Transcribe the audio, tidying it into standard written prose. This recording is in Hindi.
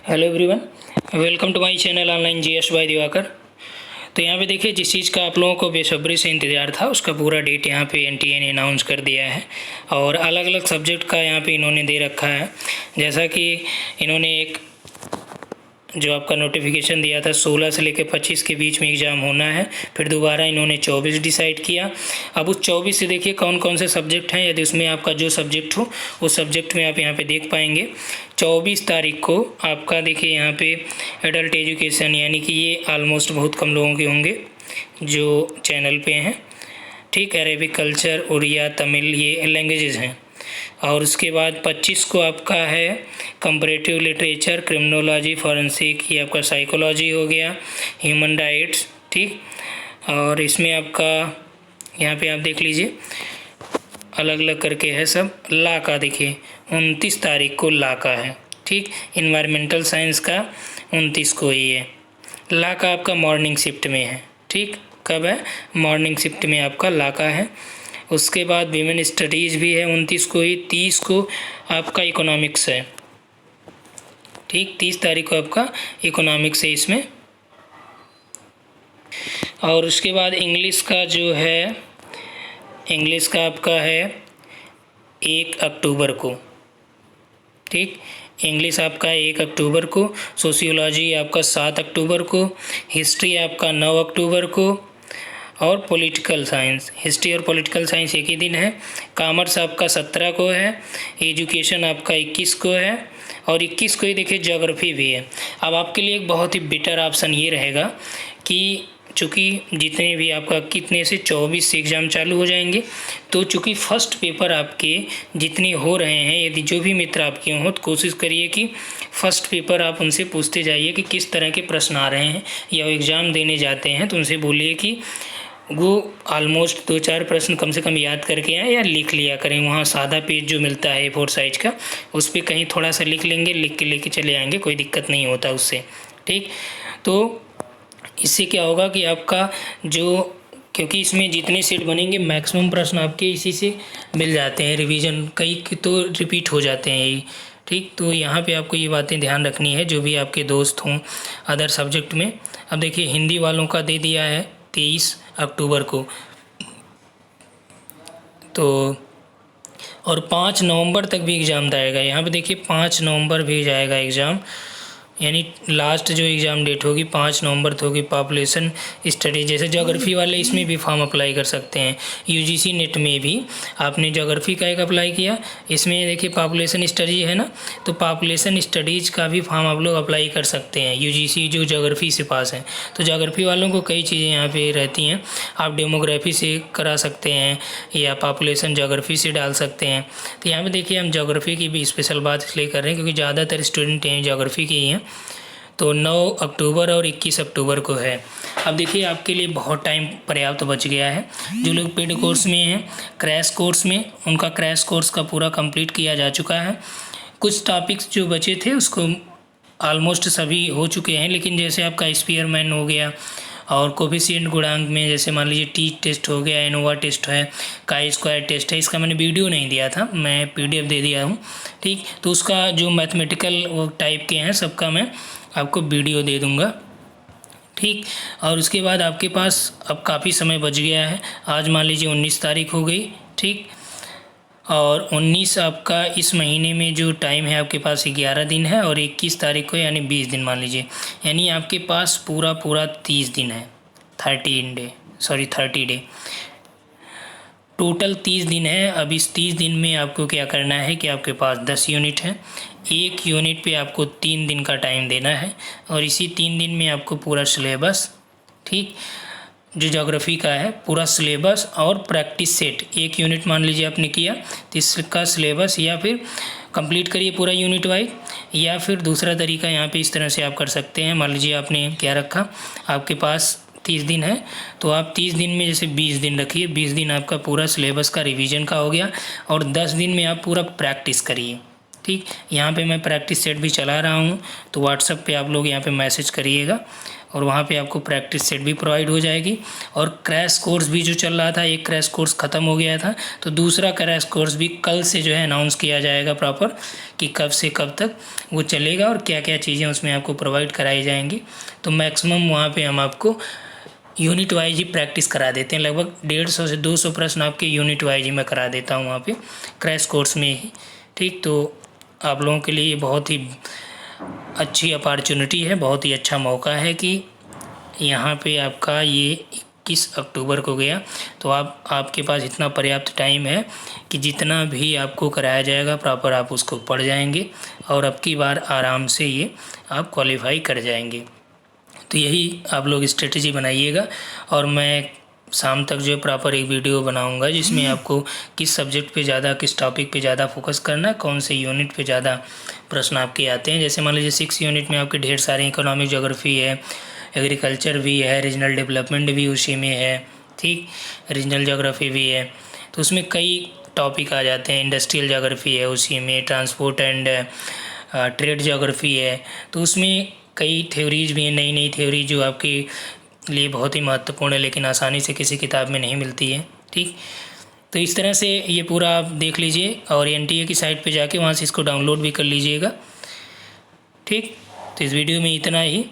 Hello everyone, welcome to my channel online GS by Diwakar. तो यहाँ पे देखिए, जिस चीज़ का आप लोगों को बेसब्री से इंतज़ार था उसका पूरा डेट यहाँ पे एनटीए ने अनाउंस कर दिया है और अलग अलग सब्जेक्ट का यहाँ पे इन्होंने दे रखा है। जैसा कि इन्होंने एक जो आपका नोटिफिकेशन दिया था 16 से लेकर 25 के बीच में एग्ज़ाम होना है, फिर दोबारा इन्होंने 24 डिसाइड किया। अब उस 24 से देखिए कौन कौन से सब्जेक्ट हैं, यदि उसमें आपका जो सब्जेक्ट हो उस सब्जेक्ट में आप यहाँ पे देख पाएंगे। 24 तारीख को आपका देखिए यहाँ पे एडल्ट एजुकेशन, यानी कि ये ऑलमोस्ट बहुत कम लोगों के होंगे जो चैनल पे हैं, ठीक। अरेबिक कल्चर, उड़िया, तमिल, ये लैंग्वेजेस हैं। और उसके बाद 25 को आपका है कंपैरेटिव लिटरेचर, क्रिमिनोलॉजी, फॉरेंसिक, ये आपका साइकोलॉजी हो गया, ह्यूमन राइट्स, ठीक। और इसमें आपका यहाँ पे आप देख लीजिए अलग अलग करके है सब। ला का देखिए 29 तारीख को ला का है, ठीक। इन्वायरमेंटल साइंस का 29 को ही है। ला का आपका मॉर्निंग शिफ्ट में है, ठीक। कब है? मॉर्निंग शिफ्ट में आपका ला का है। उसके बाद विमेन स्टडीज़ भी है 29 को ही। 30 को आपका इकोनॉमिक्स है, ठीक। 30 तारीख को आपका इकोनॉमिक्स है इसमें। और उसके बाद इंग्लिश का जो है, इंग्लिश का आपका है 1 अक्टूबर को, ठीक। इंग्लिश आपका 1 अक्टूबर को। सोशियोलॉजी आपका 7 अक्टूबर को। हिस्ट्री आपका 9 अक्टूबर को। और पॉलिटिकल साइंस, हिस्ट्री और पॉलिटिकल साइंस एक ही दिन है। कॉमर्स आपका 17 को है। एजुकेशन आपका 21 को है। और 21 को ही देखिए ज्योग्राफी भी है। अब आपके लिए एक बहुत ही बेटर ऑप्शन ये रहेगा कि चूँकि जितने भी आपका कितने से 24 से एग्ज़ाम चालू हो जाएंगे, तो चूँकि फ़र्स्ट पेपर आपके जितने हो रहे हैं, यदि जो भी मित्र आपके हों तो कोशिश करिए कि फ़र्स्ट पेपर आप उनसे पूछते जाइए कि किस तरह के प्रश्न आ रहे हैं, या वो एग्ज़ाम देने जाते हैं तो उनसे बोलिए कि वो ऑलमोस्ट 2-4 प्रश्न कम से कम याद करके आए या लिख लिया करें। वहाँ सादा पेज जो मिलता है A4 साइज़ का, उस पर कहीं थोड़ा सा लिख लेंगे, लिख के लेके चले आएंगे, कोई दिक्कत नहीं होता उससे, ठीक। तो इससे क्या होगा कि आपका जो, क्योंकि इसमें जितने सेट बनेंगे मैक्सिमम प्रश्न आपके इसी से मिल जाते हैं, रिवीजन कई तो रिपीट हो जाते हैं यही, ठीक। तो यहाँ पे आपको ये बातें ध्यान रखनी है जो भी आपके दोस्त हों अदर सब्जेक्ट में। अब देखिए हिंदी वालों का दे दिया है 23 अक्टूबर को, तो और 5 नवंबर तक भी एग्ज़ाम जाएगा। यहाँ पे देखिए 5 नवंबर भी जाएगा एग्ज़ाम, यानी लास्ट जो एग्ज़ाम डेट होगी 5 नवंबर तो होगी। पॉपुलेशन स्टडी, जैसे ज्योग्राफी वाले इसमें भी फॉर्म अप्लाई कर सकते हैं। यूजीसी नेट में भी आपने ज्योग्राफी का एक अप्लाई किया, इसमें देखिए पॉपुलेशन स्टडी है ना, तो पॉपुलेशन स्टडीज़ का भी फॉर्म आप लोग अप्लाई कर सकते हैं, यूजीसी जो ज्योग्राफी से पास हैं। तो ज्योग्राफी वालों को कई चीज़ें यहाँ पे रहती हैं, आप डेमोग्राफी से करा सकते हैं या पॉपुलेशन ज्योग्राफी से डाल सकते हैं। तो यहाँ पे देखिए हम ज्योग्राफी की भी स्पेशल बात इसलिए कर रहे हैं क्योंकि ज़्यादातर स्टूडेंट हैं ज्योग्राफी के ही हैं। तो 9 अक्टूबर और 21 अक्टूबर को है। अब देखिए आपके लिए बहुत टाइम पर्याप्त बच गया है। जो लोग पेड कोर्स में हैं, क्रैश कोर्स में, उनका क्रैश कोर्स का पूरा कंप्लीट किया जा चुका है। कुछ टॉपिक्स जो बचे थे उसको ऑलमोस्ट सभी हो चुके हैं, लेकिन जैसे आपका स्पीयरमैन हो गया और कोफिशिएंट गुणांक में जैसे मान लीजिए टी टेस्ट हो गया, एनोवा टेस्ट है, काई स्क्वायर टेस्ट है, इसका मैंने वीडियो नहीं दिया था, मैं पीडीएफ दे दिया हूँ, ठीक। तो उसका जो मैथमेटिकल वो टाइप के हैं सबका मैं आपको वीडियो दे दूँगा, ठीक। और उसके बाद आपके पास अब काफ़ी समय बच गया है। आज मान लीजिए 19 तारीख हो गई, ठीक। और 19 आपका इस महीने में जो टाइम है आपके पास 11 दिन है, और 21 तारीख को यानी 20 दिन मान लीजिए, यानी आपके पास पूरा 30 दिन है, 30 डे टोटल 30 दिन है। अब इस 30 दिन में आपको क्या करना है कि आपके पास 10 यूनिट है, एक यूनिट पे आपको 3 दिन का टाइम देना है, और इसी 3 दिन में आपको पूरा सिलेबस, ठीक, जो ज्योग्राफी का है पूरा सिलेबस और प्रैक्टिस सेट, एक यूनिट मान लीजिए आपने किया तो इसका सिलेबस या फिर कंप्लीट करिए पूरा यूनिट वाइज, या फिर दूसरा तरीका यहाँ पे इस तरह से आप कर सकते हैं। मान लीजिए आपने क्या रखा, आपके पास 30 दिन है तो आप 30 दिन में जैसे 20 दिन रखिए, 20 दिन आपका पूरा सिलेबस का रिवीजन का हो गया, और 10 दिन में आप पूरा प्रैक्टिस करिए, ठीक, यहाँ पे मैं प्रैक्टिस सेट भी चला रहा हूँ, तो व्हाट्सएप पे आप लोग यहाँ पे मैसेज करिएगा और वहाँ पे आपको प्रैक्टिस सेट भी प्रोवाइड हो जाएगी। और क्रैश कोर्स भी जो चल रहा था, एक क्रैश कोर्स ख़त्म हो गया था, तो दूसरा क्रैश कोर्स भी कल से जो है अनाउंस किया जाएगा प्रॉपर कि कब से कब तक वो चलेगा और क्या क्या चीज़ें उसमें आपको प्रोवाइड कराई जाएंगी। तो मैक्सिमम वहाँ पे हम आपको यूनिट वाइज ही प्रैक्टिस करा देते हैं, लगभग 150 से 200 प्रश्न आपके यूनिट वाइज ही मैं करा देता हूँ वहाँ पे क्रैश कोर्स में ही। ठीक, तो आप लोगों के लिए बहुत ही अच्छी अपॉर्चुनिटी है, बहुत ही अच्छा मौका है कि यहाँ पे आपका ये 21 अक्टूबर को गया, तो आपके पास इतना पर्याप्त टाइम है कि जितना भी आपको कराया जाएगा प्रॉपर आप उसको पढ़ जाएंगे और अब की बार आराम से ये आप क्वालिफाई कर जाएंगे। तो यही आप लोग स्ट्रेटजी बनाइएगा और मैं शाम तक जो है प्रॉपर एक वीडियो बनाऊंगा जिसमें आपको किस सब्जेक्ट पे ज़्यादा, किस टॉपिक पे ज़्यादा फोकस करना है, कौन से यूनिट पे ज़्यादा प्रश्न आपके आते हैं। जैसे मान लीजिए 6 यूनिट में आपके ढेर सारे इकोनॉमिक ज्योग्राफी है, एग्रीकल्चर भी है, रीजनल डेवलपमेंट भी उसी में है, ठीक, रीजनल ज्योग्राफी भी है, तो उसमें कई टॉपिक आ जाते हैं। इंडस्ट्रियल ज्योग्राफी है उसी में, ट्रांसपोर्ट एंड ट्रेड ज्योग्राफी है, तो उसमें कई थ्योरीज भी हैं, नई नई थ्योरी जो आपके लिए बहुत ही महत्वपूर्ण है लेकिन आसानी से किसी किताब में नहीं मिलती है। ठीक, तो इस तरह से ये पूरा आप देख लीजिए और एनटीए की साइट पे जाके वहाँ से इसको डाउनलोड भी कर लीजिएगा। ठीक, तो इस वीडियो में इतना ही।